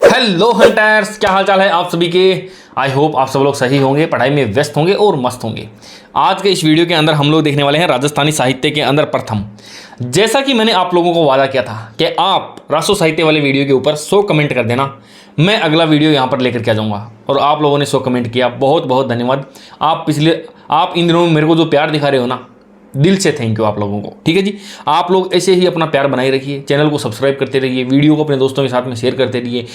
Hello hunters, क्या हाल चाल है आप सभी के। आई होप आप सब लोग सही होंगे, पढ़ाई में व्यस्त होंगे और मस्त होंगे। आज के इस वीडियो के अंदर हम लोग देखने वाले हैं राजस्थानी साहित्य के अंदर प्रथम। जैसा कि मैंने आप लोगों को वादा किया था कि आप राष्ट्र साहित्य वाले वीडियो के ऊपर 100 कमेंट कर देना, मैं अगला वीडियो यहाँ पर लेकर के आ जाऊँगा। और आप लोगों ने 100 कमेंट किया, बहुत बहुत धन्यवाद। आप इन दिनों में मेरे को जो प्यार दिखा रहे हो ना, दिल से थैंक यू आप लोगों को। ठीक है जी, आप लोग ऐसे ही अपना प्यार बनाए रखिए, चैनल को सब्सक्राइब करते रहिए, वीडियो को अपने दोस्तों के साथ में शेयर करते रहिए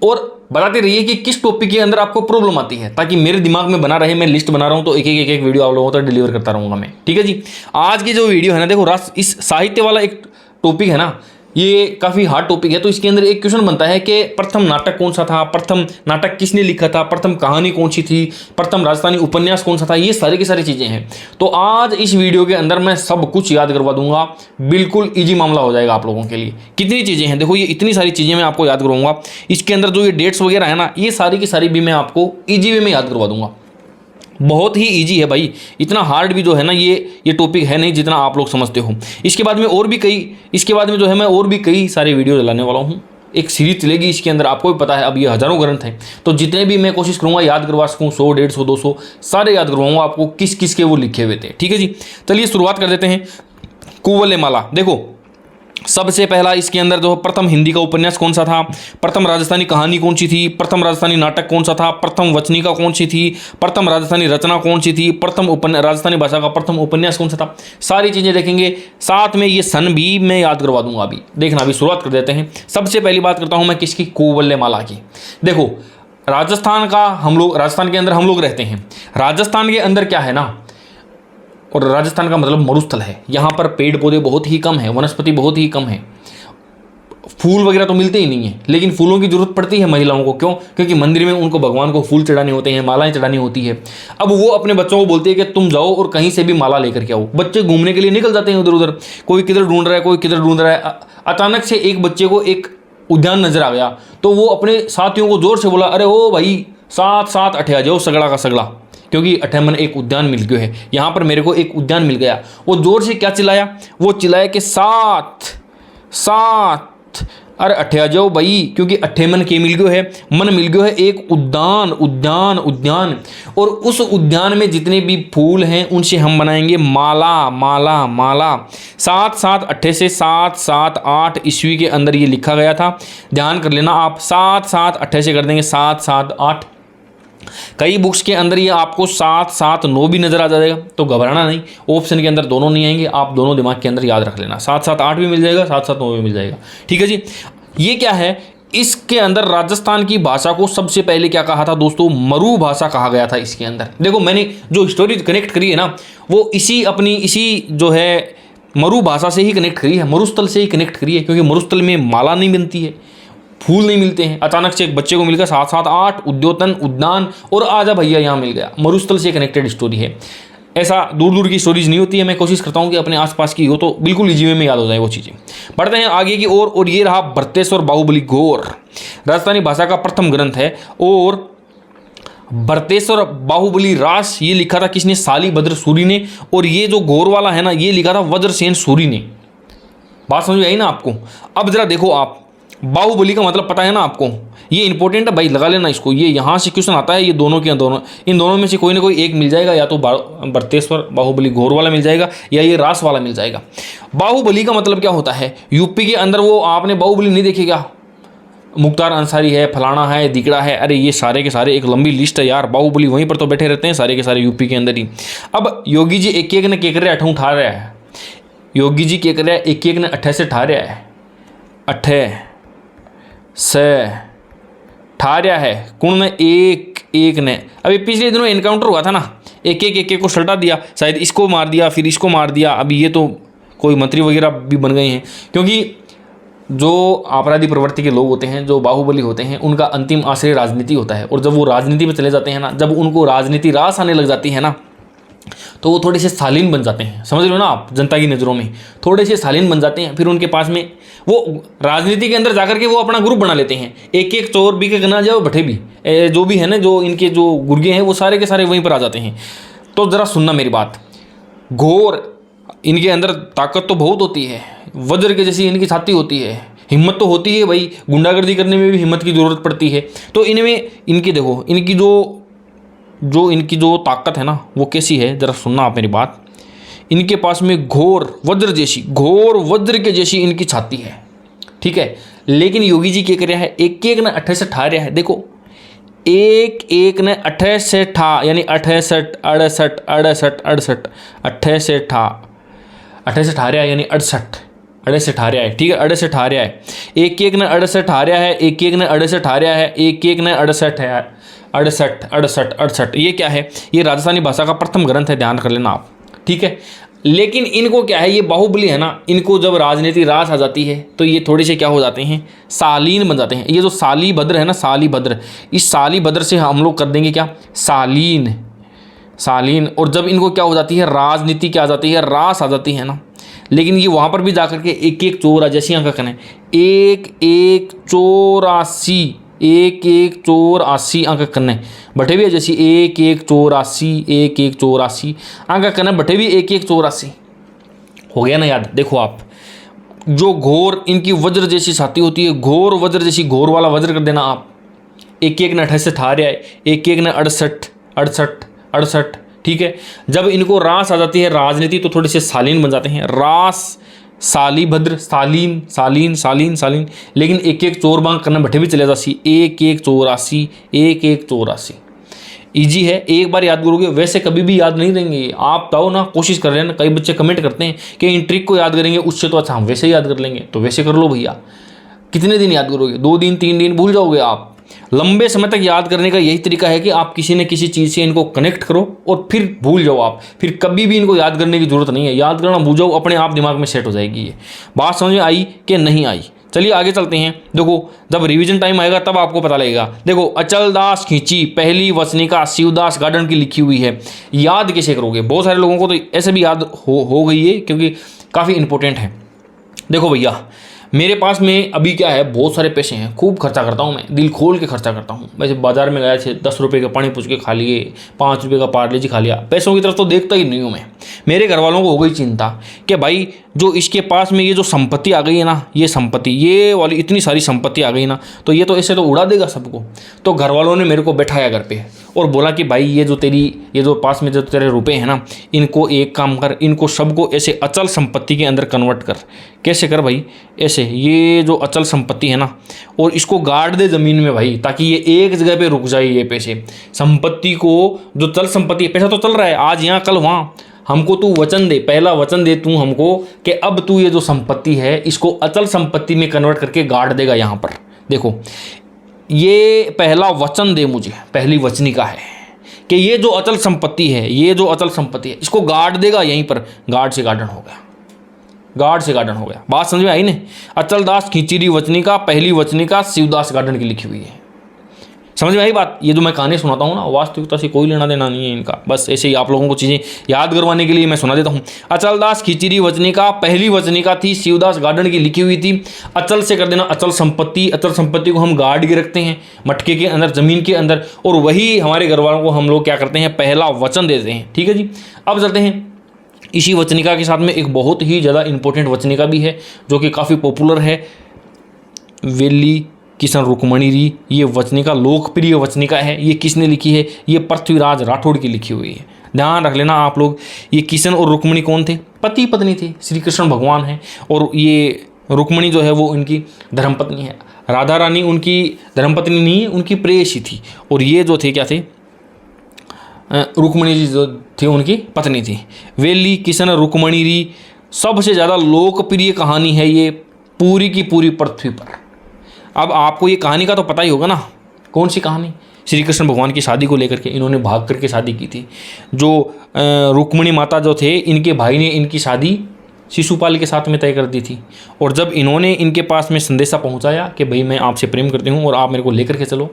और बताते रहिए कि किस टॉपिक के अंदर आपको प्रॉब्लम आती है, ताकि मेरे दिमाग में बना रहे। मैं लिस्ट बना रहा हूं तो एक वीडियो आप लोगों तक डिलीवर करता रहूंगा मैं। ठीक है जी, आज की जो वीडियो है ना, देखो इस साहित्य वाला एक टॉपिक है ना, ये काफ़ी हार्ड टॉपिक है। तो इसके अंदर एक क्वेश्चन बनता है कि प्रथम नाटक कौन सा था, प्रथम नाटक किसने लिखा था, प्रथम कहानी कौन सी थी, प्रथम राजस्थानी उपन्यास कौन सा था। ये सारी की सारी चीज़ें हैं। तो आज इस वीडियो के अंदर मैं सब कुछ याद करवा दूंगा, बिल्कुल ईजी मामला हो जाएगा आप लोगों के लिए। कितनी चीज़ें हैं, देखो ये इतनी सारी चीज़ें मैं आपको याद करवाऊंगा। इसके अंदर जो ये डेट्स वगैरह है ना, ये सारी की सारी भी मैं आपको ईजी वे में याद करवा दूंगा। बहुत ही इजी है भाई, इतना हार्ड भी जो है ना ये टॉपिक है नहीं जितना आप लोग समझते हो। इसके बाद में जो है मैं और भी कई सारे वीडियो चलाने वाला हूँ। एक सीरीज चलेगी इसके अंदर, आपको भी पता है अब ये हज़ारों ग्रंथ हैं, तो जितने भी मैं कोशिश करूँगा याद करवा सकूँ, 100, 150, 200 सारे याद करवाऊँगा आपको किस किस के वो लिखे हुए थे। ठीक है जी, चलिए शुरुआत कर देते हैं। कुवलयमाला, देखो सबसे पहला इसके अंदर जो प्रथम हिंदी का उपन्यास कौन सा था, प्रथम राजस्थानी कहानी कौन सी थी, प्रथम राजस्थानी नाटक कौन सा था, प्रथम वचनिका कौन सी थी, प्रथम राजस्थानी रचना कौन सी थी, प्रथम राजस्थानी भाषा का प्रथम उपन्यास कौन सा था, सारी चीज़ें देखेंगे। साथ में ये सन भी मैं याद करवा दूंगा। अभी देखना, अभी शुरुआत कर देते हैं। सबसे पहली बात करता हूँ मैं किसकी, कुवलयमाला की। देखो राजस्थान के अंदर हम लोग रहते हैं। राजस्थान के अंदर क्या है ना, और राजस्थान का मतलब मरुस्थल है। यहाँ पर पेड़ पौधे बहुत ही कम है, वनस्पति बहुत ही कम है, फूल वगैरह तो मिलते ही नहीं है। लेकिन फूलों की जरूरत पड़ती है महिलाओं को, क्यों? क्योंकि मंदिर में उनको भगवान को फूल चढ़ाने होते हैं, मालाएं चढ़ानी होती है। अब वो अपने बच्चों को बोलती है कि तुम जाओ और कहीं से भी माला लेकर के आओ। बच्चे घूमने के लिए निकल जाते हैं उधर उधर, कोई किधर ढूंढ रहा है, कोई किधर ढूंढ रहा है। अचानक से एक बच्चे को एक उद्यान नजर आ गया, तो वो अपने साथियों को जोर से बोला, अरे ओ भाई साथ साथ अठे आ जाओ, सगड़ा का सगड़ा, क्योंकि अठेमन एक उद्यान मिल गया है। यहाँ पर मेरे को एक उद्यान मिल गया। वो जोर से क्या चिल्लाया, वो चिल्लाया कि साथ साथ अरे अठे आ जाओ भाई, क्योंकि अठेमन के मिल गयो है, मन मिल गयो है एक उद्यान उद्यान उद्यान। और उस उद्यान में जितने भी फूल हैं उनसे हम बनाएंगे माला माला माला। 7-7 से 7-7-8 ईस्वी के अंदर ये लिखा गया था। ध्यान कर लेना आप, 7-7 से कर देंगे 7-7-8। कई बुक्स के अंदर ये आपको 7-7-9 भी नजर आ जाएगा, तो घबराना नहीं। ऑप्शन के अंदर दोनों नहीं आएंगे, आप दोनों दिमाग के अंदर याद रख लेना। 7-7-8 भी मिल जाएगा, 7-7-9 भी मिल जाएगा। ठीक है जी, ये क्या है, इसके अंदर राजस्थान की भाषा को सबसे पहले क्या कहा था दोस्तों, मरु भाषा कहा गया था इसके अंदर। देखो मैंने जो स्टोरी कनेक्ट करी है ना, वो इसी जो है मरु भाषा से ही कनेक्ट करी है, मरुस्थल से ही कनेक्ट करी है। क्योंकि मरुस्थल में माला नहीं बनती है, फूल नहीं मिलते हैं। अचानक से एक बच्चे को मिल गया 7-7-8 उद्योतन उद्यान, और आजा भैया यहाँ मिल गया। मरुस्थल से कनेक्टेड स्टोरी है। ऐसा दूर दूर की स्टोरीज नहीं होती है। मैं कोशिश करता हूँ कि अपने आसपास की हो तो बिल्कुल इजी वे में याद हो जाए वो चीज़ें। बढ़ते हैं आगे की ओर, और ये रहा भरतेश्वर बाहुबली गौर, राजस्थानी भाषा का प्रथम ग्रंथ है। और भरतेश्वर बाहुबली रास ये लिखा था किसने, शालिभद्र सूरी ने। और ये जो गौर वाला है ना, ये लिखा था वज्रसेन सूरी ने। बात समझ में आई ना आपको। अब जरा देखो आप, बाहुबली का मतलब पता है ना आपको, ये इंपॉर्टेंट है भाई, लगा लेना इसको। ये यहाँ से क्वेश्चन आता है, ये दोनों के दोनों, इन दोनों में से कोई ना कोई एक मिल जाएगा, या तो भरतेश्वर बाहुबली घोर वाला मिल जाएगा, या ये रास वाला मिल जाएगा। बाहुबली का मतलब क्या होता है, यूपी के अंदर वो आपने बाहुबली नहीं देखे क्या, मुख्तार अंसारी है, फलाना है, दिगड़ा है, अरे ये सारे के सारे एक लंबी लिस्ट है यार। बाहुबली वहीं पर तो बैठे रहते हैं सारे के सारे यूपी के अंदर ही। अब योगी जी एक एक ने केकरे अठों उठा रहा है, योगी जी केकरे एक एक ने 28 से ठा रहा है, 28 से ठा रहा है। कौन ने, एक ने। अभी पिछले दिनों एनकाउंटर हुआ था ना, एक को सल्टा दिया, शायद इसको मार दिया, फिर इसको मार दिया। अभी ये तो कोई मंत्री वगैरह भी बन गए हैं। क्योंकि जो अपराधी प्रवृत्ति के लोग होते हैं, जो बाहुबली होते हैं, उनका अंतिम आश्रय राजनीति होता है। और जब वो राजनीति में चले जाते हैं ना, जब उनको राजनीति रास आने लग जाती है ना, तो वो थोड़े से शालीन बन जाते हैं। समझ लो ना आप, जनता की नज़रों में थोड़े से शालीन बन जाते हैं। फिर उनके पास में वो राजनीति के अंदर जाकर के वो अपना ग्रुप बना लेते हैं। एक चोर भी के गना जाओ भट्टे भी, जो भी है ना, जो इनके जो गुर्गे हैं, वो सारे के सारे वहीं पर आ जाते हैं। तो ज़रा सुनना मेरी बात, घोर इनके अंदर ताकत तो बहुत होती है, वज्र के जैसी इनकी छाती होती है, हिम्मत तो होती है भाई, गुंडागर्दी करने में भी हिम्मत की ज़रूरत पड़ती है। तो इनमें इनकी देखो, इनकी जो ताकत है ना वो कैसी है, ज़रा सुनना आप मेरी बात। इनके पास में घोर वज्र के जैसी इनकी छाती है, ठीक है। लेकिन योगी जी क्या कर रहा है, एक एक ने 68 ठा रहा है। देखो एक एक ने 68 ठा, यानी 68 68 68 68 68 ठा 68 ठा रहा है, यानी 68 ठा रहा है, ठीक है। 68 ठा रहा है, एक एक ने 68 ठा रहा है, एक एक ने 68 ठा रहा है, एक एक ने 68 है, 68 68 68। ये क्या है, ये राजस्थानी भाषा का प्रथम ग्रंथ है, ध्यान कर लेना आप, ठीक है। लेकिन इनको क्या है, ये बाहुबली है ना, इनको जब राजनीति रास आ जाती है तो ये थोड़े से क्या हो जाते हैं, शालीन बन जाते हैं। ये जो शाली भद्र है ना, शाली भद्र, इस शाली भद्र से हम लोग कर देंगे क्या, शालीन। और जब इनको क्या हो जाती है, राजनीति क्या आ जाती है, रास आ जाती है ना, लेकिन ये वहाँ पर भी जाकर के एक एक चोर जैसी अंक करें, एक एक 84 एक एक 84 अंक करने बटे भी जैसी एक एक 84 अंक करने बटे भी एक एक 84 हो गया ना याद। देखो आप, जो घोर इनकी वज्र जैसी छाती होती है, घोर वज्र जैसी, घोर वाला वज्र कर देना आप। एक एक ने 68 ठा रहा है, एक एक ने 68, ठीक है। जब इनको रास आ जाती है राजनीति तो थोड़े से शालीन बन जाते हैं, रास साली भद्र, शालीन। लेकिन एक एक चोर बांग करना बैठे भी चले जाती, एक एक 84 ईजी है, एक बार याद करोगे, वैसे कभी भी याद नहीं रहेंगे। आप तो ना कोशिश कर रहे हैं ना, कई बच्चे कमेंट करते हैं कि इन ट्रिक को याद करेंगे उससे तो अच्छा हम वैसे याद कर लेंगे, तो वैसे कर लो भैया। कितने दिन याद करोगे, 2 दिन 3 दिन भूल जाओगे आप। लंबे समय तक याद करने का यही तरीका है कि आप किसी न किसी चीज़ से इनको कनेक्ट करो और फिर भूल जाओ आप, फिर कभी भी इनको याद करने की जरूरत नहीं है। याद करना भूल जाओ, अपने आप दिमाग में सेट हो जाएगी। ये बात समझ में आई कि नहीं आई? चलिए आगे चलते हैं। देखो जब रिवीजन टाइम आएगा तब आपको पता लगेगा। देखो अचलदास खींची पहली वचनिका शिवदास गार्डन की लिखी हुई है, याद कैसे करोगे? बहुत सारे लोगों को तो ऐसे भी याद हो गई है क्योंकि काफ़ी इंपॉर्टेंट है। देखो भैया मेरे पास में अभी क्या है, बहुत सारे पैसे हैं, खूब खर्चा करता हूँ मैं, दिल खोल के खर्चा करता हूँ। वैसे बाजार में गया थे 10 रुपये का पानी पूछ के खा लिए, 5 रुपये का पार्ले जी खा लिया, पैसों की तरफ तो देखता ही नहीं हूँ मैं। मेरे घर वालों को हो गई चिंता कि भाई जो इसके पास में ये जो संपत्ति आ गई है ना, ये संपत्ति, ये वाली इतनी सारी संपत्ति आ गई ना, तो ये तो ऐसे तो उड़ा देगा सबको। तो घर वालों ने मेरे को बैठाया घर पे और बोला कि भाई ये जो पास में जो तेरे रुपए हैं ना, इनको एक काम कर, इनको सबको ऐसे अचल संपत्ति के अंदर कन्वर्ट कर। कैसे कर भाई? ऐसे, ये जो अचल संपत्ति है ना, और इसको गाड़ दे ज़मीन में भाई, ताकि ये एक जगह पे रुक जाए। ये पैसे संपत्ति को, जो चल संपत्ति, पैसा तो चल रहा है आज यहाँ कल वहाँ, हमको तू वचन दे, पहला वचन दे तू हमको कि अब तू ये जो संपत्ति है इसको अचल संपत्ति में कन्वर्ट करके गाड़ देगा यहाँ पर। देखो ये पहला वचन दे मुझे, पहली वचनिका है कि ये जो अचल संपत्ति है, ये जो अचल संपत्ति है इसको गाड़ देगा यहीं पर। गार्ड से गार्डन हो गया, गार्ड से गार्डन हो गया। बात समझ में आई ने? अचलदास खींचीरी वचनिका पहली वचनिका शिवदास गार्डन की लिखी हुई है। समझ में आई बात? ये जो मैं कहानी सुनाता हूँ ना, वास्तविकता से कोई लेना देना नहीं है इनका, बस ऐसे ही आप लोगों को चीज़ें याद करवाने के लिए मैं सुना देता हूँ। अचलदास खींचीरी वचनिका पहली वचनिका थी, शिवदास गार्डन की लिखी हुई थी। अचल से कर देना अचल संपत्ति, अचल संपत्ति को हम गाड़ के रखते हैं मटके के अंदर, ज़मीन के अंदर, और वही हमारे घर वालों को हम लोग क्या करते हैं, पहला वचन देते हैं। ठीक है जी, अब चलते हैं। इसी वचनिका के साथ में एक बहुत ही ज़्यादा इंपॉर्टेंट वचनिका भी है जो कि काफ़ी पॉपुलर है, वेली किशन रुक्मणी री। ये वचनिका लोकप्रिय वचनिका है। ये किसने लिखी है? ये पृथ्वीराज राठौड़ की लिखी हुई है। ध्यान रख लेना आप लोग। ये किशन और रुक्मणी कौन थे? पति पत्नी थे, श्री कृष्ण भगवान हैं, और ये रुक्मणी जो है वो उनकी धर्मपत्नी है। राधा रानी उनकी धर्मपत्नी नहीं है, उनकी प्रेयसी थी। और ये जो थे क्या थे, रुक्मणी जी जो थी उनकी पत्नी थी। वेली किशन रुक्मणी री सबसे ज़्यादा लोकप्रिय कहानी है ये पूरी की पूरी पृथ्वी पर। अब आपको ये कहानी का तो पता ही होगा ना, कौन सी कहानी? श्री कृष्ण भगवान की शादी को लेकर के इन्होंने भाग करके शादी की थी। जो रुक्मणी माता जो थे, इनके भाई ने इनकी शादी शिशुपाल के साथ में तय कर दी थी। और जब इन्होंने इनके पास में संदेशा पहुंचाया कि भाई मैं आपसे प्रेम करती हूँ और आप मेरे को लेकर के चलो,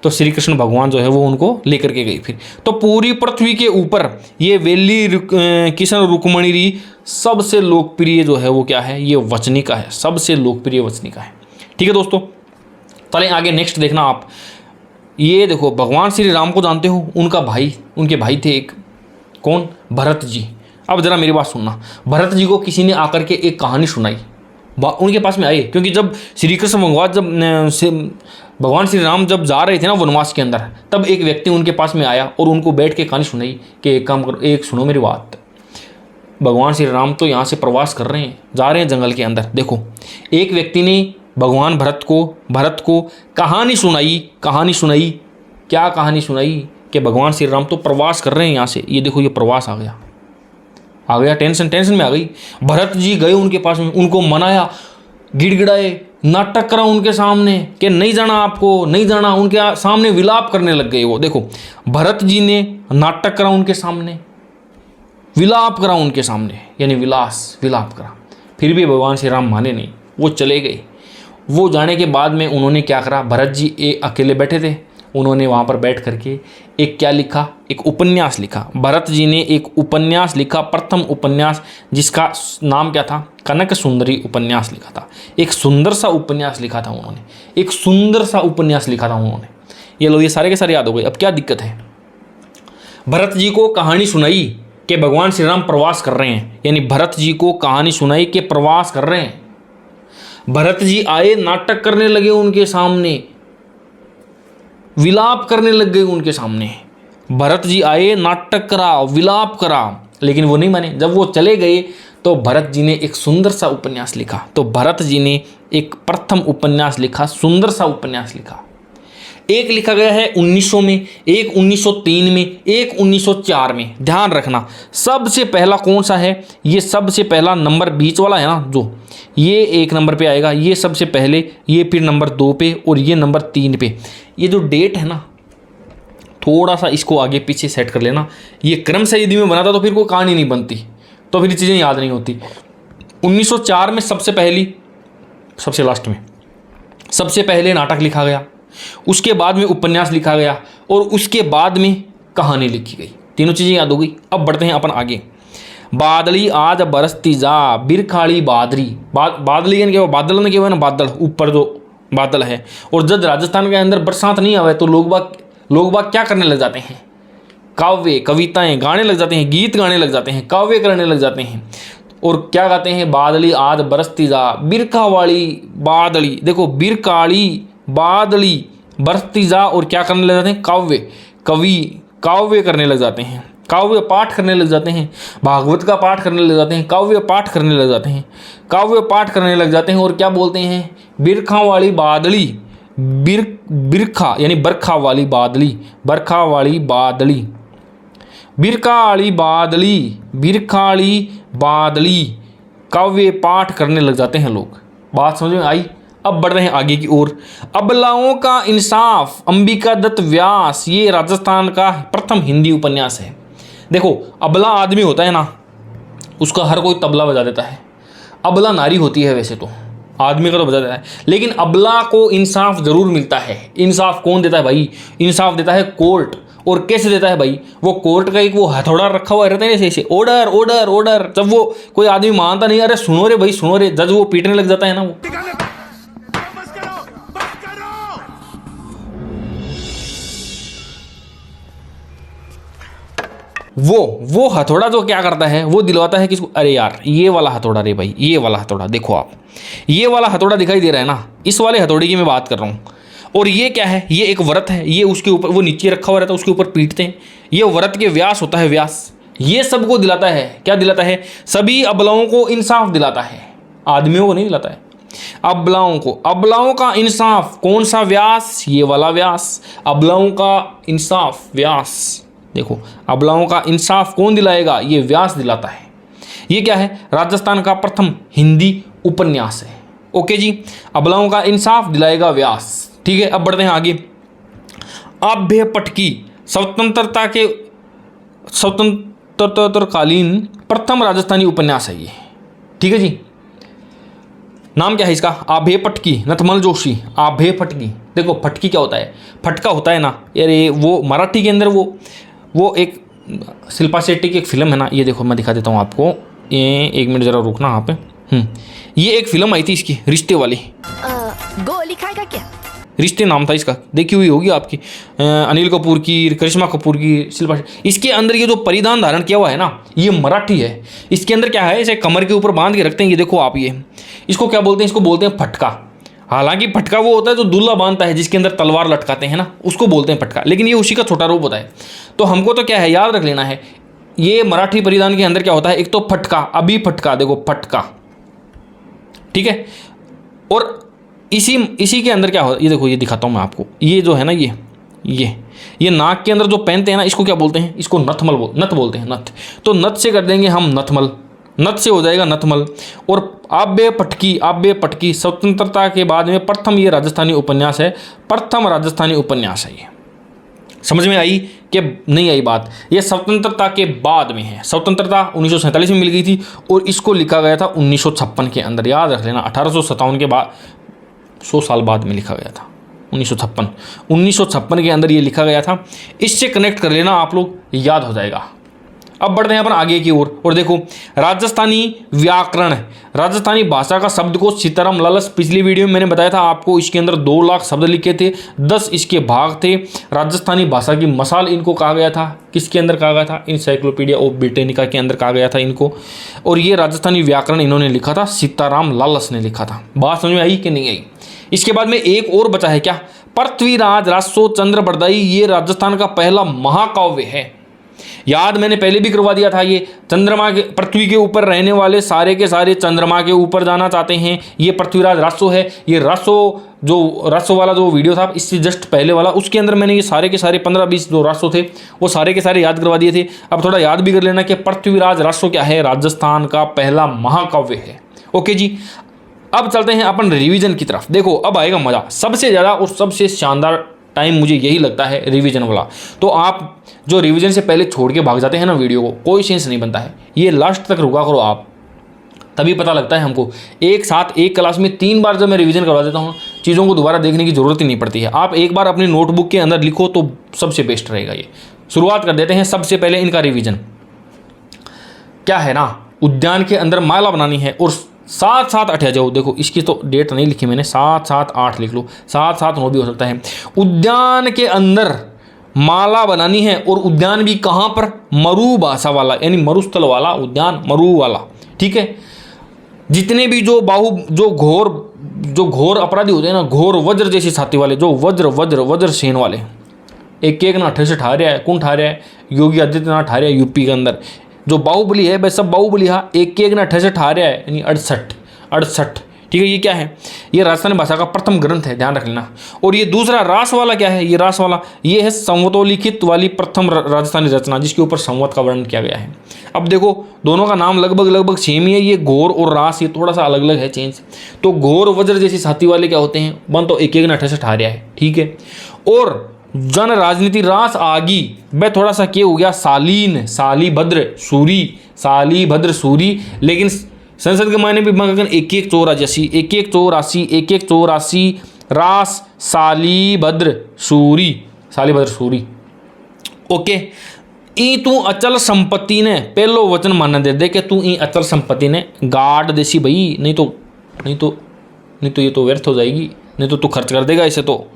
तो श्री कृष्ण भगवान जो है वो उनको लेकर के गई। फिर तो पूरी पृथ्वी के ऊपर ये वेली किशन रुक्मणी री सबसे लोकप्रिय जो है वो क्या है, ये वचनिका है, सबसे लोकप्रिय वचनिका है। ठीक है दोस्तों, चलें आगे। नेक्स्ट देखना आप, ये देखो भगवान श्री राम को जानते हो, उनके भाई थे एक, कौन? भरत जी। अब जरा मेरी बात सुनना। भरत जी को किसी ने आकर के एक कहानी सुनाई, उनके पास में आए, क्योंकि जब श्री कृष्ण भगवान श्री राम जब जा रहे थे ना वनवास के अंदर, तब एक व्यक्ति उनके पास में आया और उनको बैठ के कहानी सुनाई कि एक काम करो, एक सुनो मेरी बात, भगवान श्री राम तो यहाँ से प्रवास कर रहे हैं, जा रहे हैं जंगल के अंदर। देखो, एक व्यक्ति ने भगवान भरत को कहानी सुनाई। क्या कहानी सुनाई? कि भगवान श्री राम तो प्रवास कर रहे हैं यहाँ से। ये देखो, ये प्रवास आ गया, टेंशन में आ गई। भरत जी गए उनके पास में, उनको मनाया, गिड़गिड़ाए, नाटक करा उनके सामने कि नहीं जाना आपको, नहीं जाना। उनके सामने विलाप करने लग गए वो। देखो, भरत जी ने नाटक करा उनके सामने, विलाप करा उनके सामने, यानी विलाप करा। फिर भी भगवान श्री राम माने नहीं, वो चले गए। वो जाने के बाद में उन्होंने क्या करा, भरत जी अकेले बैठे थे, उन्होंने वहाँ पर बैठ करके एक क्या लिखा, एक उपन्यास लिखा। भरत जी ने एक उपन्यास लिखा, प्रथम उपन्यास, जिसका नाम क्या था, कनक सुंदरी उपन्यास लिखा था। एक सुंदर सा उपन्यास लिखा था उन्होंने, ये लो, ये सारे के सारे याद हो गए। अब क्या दिक्कत है, भरत जी को कहानी सुनाई कि भगवान श्री राम प्रवास कर रहे हैं, यानी भरत जी को कहानी सुनाई कि प्रवास कर रहे हैं। भरत जी आए, नाटक करने लगे उनके सामने, विलाप करने लग गए उनके सामने। भरत जी आए, नाटक करा, विलाप करा, लेकिन वो नहीं माने। जब वो चले गए तो भरत जी ने एक सुंदर सा उपन्यास लिखा। तो भरत जी ने एक प्रथम उपन्यास लिखा, सुंदर सा उपन्यास लिखा। एक लिखा गया है 1900 में, एक 1903 में, एक 1904 में। ध्यान रखना, सबसे पहला कौन सा है, ये सबसे पहला नंबर बीच वाला है ना, जो ये 1 नंबर पे आएगा, ये सबसे पहले, ये फिर नंबर 2 पे और ये नंबर 3 पे। ये जो डेट है ना, थोड़ा सा इसको आगे पीछे सेट कर लेना। ये क्रम से यदि मैं बनाता तो फिर कोई कहानी नहीं बनती, तो फिर चीज़ें याद नहीं होती। 1904 में सबसे लास्ट में सबसे पहले नाटक लिखा गया, उसके बाद में उपन्यास लिखा गया और उसके बाद में कहानी लिखी गई। तीनों चीज़ें याद हो गई। अब बढ़ते हैं अपन आगे। बादली आज बरसती जा, बिरखाड़ी बादरी। बादली यानी क्या, बादल ने क्या हुआ ना, बादल ऊपर जो बादल है। और जब राजस्थान के अंदर बरसात नहीं आवे तो लोग बाग क्या करने लग जाते हैं, काव्य, कविताएं गाने लग जाते हैं, गीत गाने लग जाते हैं, काव्य करने लग जाते हैं। और क्या गाते हैं, बादली आज बरसती जा, बिरखा वाली बादली। देखो, बिरकाली बादली बरसती जा, और क्या करने लग जाते हैं, काव्य करने लग जाते हैं, काव्य पाठ करने लग जाते हैं, भागवत का पाठ करने लग जाते हैं, काव्य पाठ करने लग जाते हैं, और क्या बोलते हैं, बिरखा वाली बादली, बिरखा यानी बरखा वाली बादली, बिरखाली बादली, काव्य पाठ करने लग जाते हैं लोग। बात समझ में आई? अब बढ़ रहे हैं आगे की ओर। अबलाओं का इंसाफ, अंबिका दत्त व्यास। ये राजस्थान का प्रथम हिंदी उपन्यास है। देखो, अबला आदमी होता है ना, उसका हर कोई तबला बजा देता है। अबला नारी होती है, वैसे तो आदमी का तो बजा देता है, लेकिन अबला को इंसाफ जरूर मिलता है। इंसाफ कौन देता है भाई? इंसाफ देता है कोर्ट। और कैसे देता है भाई? वो कोर्ट का एक वो हथौड़ा रखा हुआ रहता है ऐसे, ऑर्डर ऑर्डर ऑर्डर। जब वो कोई आदमी मानता नहीं, अरे सुनो रे भाई सुनो रे, जज वो पीटने लग जाता है ना, वो हथौड़ा जो क्या करता है, वो दिलवाता है किसको, अरे यार ये वाला हथौड़ा रे भाई, ये वाला हथौड़ा देखो आप, ये वाला हथौड़ा दिखाई दे रहा है ना, इस वाले हथौड़े की मैं बात कर रहा हूँ। और ये क्या है, ये एक व्रत है, ये उसके ऊपर वो नीचे रखा हुआ रहता है, उसके ऊपर पीटते हैं। ये व्रत के व्यास होता है, व्यास। ये सबको दिलाता है, क्या दिलाता है? सभी अबलाओं को इंसाफ दिलाता है, आदमियों को नहीं दिलाता है, अबलाओं को। अबलाओं का इंसाफ कौन सा व्यास? ये वाला व्यास, अबलाओं का इंसाफ व्यास। देखो, अबलाओं का इंसाफ कौन दिलाएगा? ये व्यास दिलाता है। ये क्या है? राजस्थान का प्रथम हिंदी उपन्यास है। ओके जी, अबलाओं का इंसाफ दिलाएगा व्यास। ठीक है, अब बढ़ते हैं आगे। अभ्य पटकी, स्वतंत्रताकालीन प्रथम राजस्थानी उपन्यास है ये। ठीक है जी, नाम क्या है इसका? आभे पटकी, नथमल जोशी। आभे पटकी। देखो, फटकी क्या होता है? फटका होता है ना, यार वो मराठी के अंदर वो एक शिल्पा शेट्टी की एक फिल्म है ना, ये देखो मैं दिखा देता हूँ आपको, ये 1 मिनट ज़रा रुकना यहाँ पे। ये एक फिल्म आई थी इसकी, रिश्ते वाली। गोली खाएगा क्या? रिश्ते नाम था इसका, देखी हुई होगी आपकी, अनिल कपूर की, करिश्मा कपूर की, शिल्पा। इसके अंदर ये जो परिधान धारण किया हुआ है ना, ये मराठी है। इसके अंदर क्या है, इसे कमर के ऊपर बांध के रखते हैं। ये देखो आप, ये इसको क्या बोलते हैं, इसको बोलते हैं फटका। हालांकि फटका वो होता है जो दूल्हा बांधता है, जिसके अंदर तलवार लटकाते हैं ना, उसको बोलते हैं फटका, लेकिन ये उसी का छोटा रूप होता है। तो हमको तो क्या है, याद रख लेना है, ये मराठी परिधान के अंदर क्या होता है, एक तो फटका, अभी फटका, देखो फटका, ठीक है। और इसी के अंदर क्या होता है, ये देखो, ये दिखाता हूँ मैं आपको, ये जो है ना, ये नाक के अंदर जो पहनते हैं ना, इसको क्या बोलते हैं, इसको नथ बोलते हैं, नथ। तो नथ से कर देंगे हम नथमल, नथ से हो जाएगा नथमल। और आब्य पटकी स्वतंत्रता के बाद में प्रथम ये राजस्थानी उपन्यास है, प्रथम राजस्थानी उपन्यास है। ये समझ में आई कि नहीं आई बात? ये स्वतंत्रता के बाद में है। स्वतंत्रता 1947 में मिल गई थी और इसको लिखा गया था 1956 के अंदर, याद रख लेना। 1857 के बाद 100 साल बाद में लिखा गया था, 1956 के अंदर ये लिखा गया था। इससे कनेक्ट कर लेना आप लोग, याद हो जाएगा। अब बढ़ते हैं अपन आगे की ओर और देखो, राजस्थानी व्याकरण, राजस्थानी भाषा का शब्दकोश सीताराम लालस, पिछली वीडियो में मैंने बताया था आपको, इसके अंदर 2 लाख शब्द लिखे थे, 10 इसके भाग थे। राजस्थानी भाषा की मसाल इनको कहा गया था, किसके अंदर कहा गया था, इंसाइक्लोपीडिया ऑफ ब्रिटेनिका के अंदर कहा गया था इनको। और ये राजस्थानी व्याकरण इन्होंने लिखा था, सीताराम लालस ने लिखा था। बात समझ में आई कि नहीं आई? इसके बाद में एक और बचा है क्या, पृथ्वीराज रासो चंद्र बरदाई, ये राजस्थान का पहला महाकाव्य है। याद मैंने पहले भी करवा दिया था, ये चंद्रमा के, पृथ्वी के ऊपर रहने वाले सारे के सारे चंद्रमा के ऊपर जाना चाहते हैं, ये पृथ्वीराज रासो है। ये रासो वाला जो वीडियो था इससे जस्ट पहले वाला, उसके अंदर मैंने ये सारे के सारे 15-20 जो रासो थे वो सारे के सारे याद करवा दिए थे। अब थोड़ा याद भी कर लेना कि पृथ्वीराज रासो क्या है, राजस्थान का पहला महाकाव्य है। ओके जी, अब चलते हैं अपन रिवीजन की तरफ। देखो अब आएगा मजा, सबसे ज़्यादा और सबसे शानदार टाइम मुझे यही लगता है रिवीजन वाला। तो आप जो रिवीजन से पहले छोड़ के भाग जाते हैं ना वीडियो को, कोई सेंस नहीं बनता है। ये लास्ट तक रुका करो आप, तभी पता लगता है हमको। एक साथ एक क्लास में 3 बार जब मैं रिवीजन करवा देता हूँ, चीज़ों को दोबारा देखने की जरूरत ही नहीं पड़ती है। आप एक बार अपनी नोटबुक के अंदर लिखो तो सबसे बेस्ट रहेगा। ये शुरुआत कर देते हैं सबसे पहले इनका रिवीजन। क्या है ना, उद्यान के अंदर माला बनानी है और 7-7 8 आ जाओ। देखो इसकी तो डेट नहीं लिखी मैंने, 7-7 8 लिख लो, 7-7 9 भी हो सकता है। उद्यान के अंदर माला बनानी है और उद्यान भी कहाँ पर, मरु भाषा वाला, यानी मरुस्थल वाला उद्यान, मरु वाला, ठीक है। जितने भी जो घोर अपराधी होते हैं ना, घोर वज्र जैसी छाती वाले, जो वज्र सेन वाले, एक ना ठे से ठा रहा है। कौन ठा रहा है? योगी आदित्यनाथ ठा रहा है यूपी के अंदर। जो बाहुबली है, भाई सब बाहुबली, हाँ, एक ना ठे से ठा रहा है, यानी 68, ठीक है। ये क्या है? ये राजस्थानी भाषा का प्रथम ग्रंथ है, ध्यान रख लेना। और ये दूसरा रास वाला क्या है? ये रास वाला ये है संवतोलिखित वाली प्रथम राजस्थानी रचना, जिसके ऊपर संवत का वर्णन किया गया है। अब देखो दोनों का नाम लगभग सेम ही है। ये घोर और रास, ये थोड़ा सा अलग अलग है चेंज। तो घोर वज्र जैसी छाती वाले क्या होते हैं? बन तो एक ना ठे ठा रहा है, ठीक है। और जन राजनीति रास आगी, वह थोड़ा सा क्या हो गया, सालीन, सालीभद्र सूरी, लेकिन संसद के मायने भी मगन 1184 रास सालीभद्र सूरी। ओके। ई तू अचल संपत्ति ने पहलो वचन मान दे कि तू ई अचल संपत्ति ने गाड़ देसी भाई, नहीं तो ये तो व्यर्थ हो जाएगी, नहीं तो तू खर्च कर देगा इसे। तो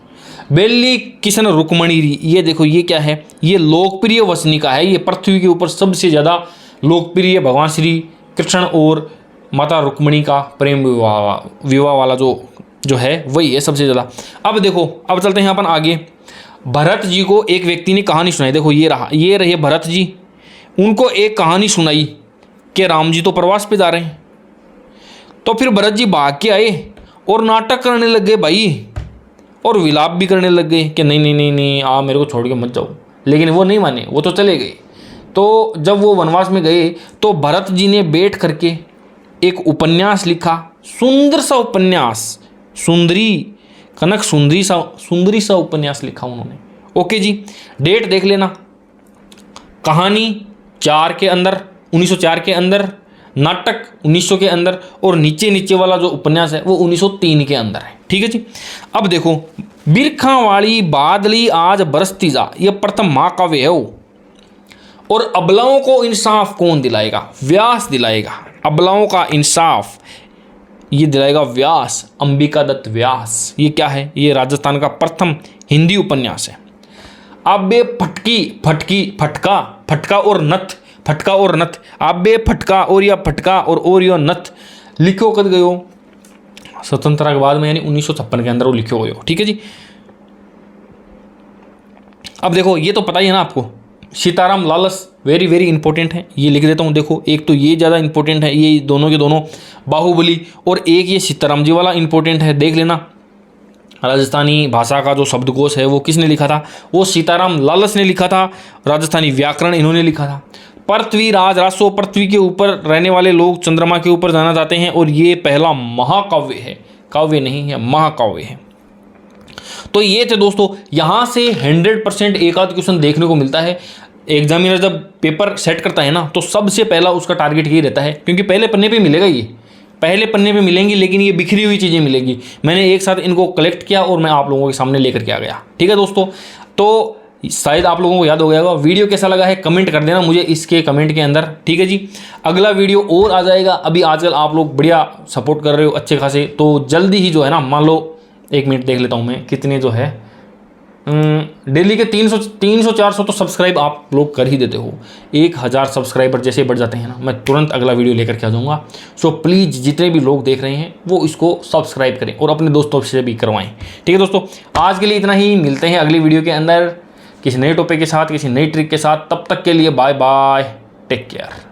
बेली किशन रुक्मणी, ये देखो ये क्या है? ये लोकप्रिय वसनिका है। ये पृथ्वी के ऊपर सबसे ज़्यादा लोकप्रिय भगवान श्री कृष्ण और माता रुक्मणी का प्रेम विवाह वाला जो है वही है सबसे ज़्यादा। अब देखो, अब चलते हैं अपन आगे। भरत जी को एक व्यक्ति ने कहानी सुनाई। देखो ये रहे भरत जी, उनको एक कहानी सुनाई कि राम जी तो प्रवास पे जा रहे हैं। तो फिर भरत जी भाग के आए और नाटक करने लग गए भाई, और विलाप भी करने लग गए कि नहीं आप मेरे को छोड़ के मत जाओ। लेकिन वो नहीं माने, वो तो चले गए। तो जब वो वनवास में गए तो भरत जी ने बैठ करके एक उपन्यास लिखा, सुंदर सा उपन्यास, सुंदरी सा उपन्यास लिखा उन्होंने। ओके जी, डेट देख लेना। कहानी 1904 के अंदर, नाटक 1900 के अंदर, और नीचे वाला जो उपन्यास है वो 1903 के अंदर है, ठीक है जी। अब देखो, बिरखा वाली बादली आज बरसती जा, ये प्रथम महाकाव्य है वो। और अबलाओं को इंसाफ कौन दिलाएगा? व्यास दिलाएगा। अबलाओं का इंसाफ ये दिलाएगा व्यास, अंबिका दत्त व्यास। ये क्या है? ये राजस्थान का प्रथम हिंदी उपन्यास है। आबे फटकी फटकी फटका, फटका और नथ, फटका और नथ, आबे फटका और या फटका और यो नथ लिखो कद गयो स्वतंत्रता के बाद में, यानी 1956 के अंदर वो लिखो गयो। ठीक है जी। अब देखो ये तो पता ही है ना आपको, Sitaram Lalas very very important है, ये लिख देता हूँ। देखो एक तो ये ज़्यादा इंपॉर्टेंट है, ये दोनों के दोनों बाहुबली, और एक ये सीताराम जी वाला इंपॉर्टेंट है, देख लेना। राजस्थानी भाषा का जो शब्दकोश है वो किसने लिखा था? वो सीताराम लालस ने लिखा था। राजस्थानी व्याकरण इन्होंने लिखा था। पृथ्वी राज रासो, पृथ्वी के ऊपर रहने वाले लोग चंद्रमा के ऊपर जाना चाहते हैं, और ये पहला महाकाव्य है, काव्य नहीं है, महाकाव्य है। तो ये थे दोस्तों, यहाँ से 100% एक आध क्वेश्चन देखने को मिलता है। एग्जामिनर जब पेपर सेट करता है ना, तो सबसे पहला उसका टारगेट ये रहता है, क्योंकि पहले पन्ने पे मिलेगा, ये पहले पन्ने पे मिलेंगी, लेकिन ये बिखरी हुई चीज़ें मिलेंगी। मैंने एक साथ इनको कलेक्ट किया और मैं आप लोगों के सामने लेकर के आ गया। ठीक है दोस्तों, तो शायद आप लोगों को याद हो गया होगा। वीडियो कैसा लगा है कमेंट कर देना मुझे इसके कमेंट के अंदर। ठीक है जी, अगला वीडियो और आ जाएगा। अभी आजकल आप लोग बढ़िया सपोर्ट कर रहे हो अच्छे खासे, तो जल्दी ही जो है ना, मान लो 1 मिनट देख लेता हूँ मैं कितने जो है, डेली के 300-400 तो सब्सक्राइब आप लोग कर ही देते हो। 1000 सब्सक्राइबर जैसे बढ़ जाते हैं ना, मैं तुरंत अगला वीडियो लेकर के आ जाऊँगा। सो प्लीज़ जितने भी लोग देख रहे हैं वो इसको सब्सक्राइब करें और अपने दोस्तों से भी करवाएं। ठीक है दोस्तों, आज के लिए इतना ही, मिलते हैं अगली वीडियो के अंदर किसी नए टॉपिक के साथ, किसी नई ट्रिक के साथ। तब तक के लिए बाय बाय, टेक केयर।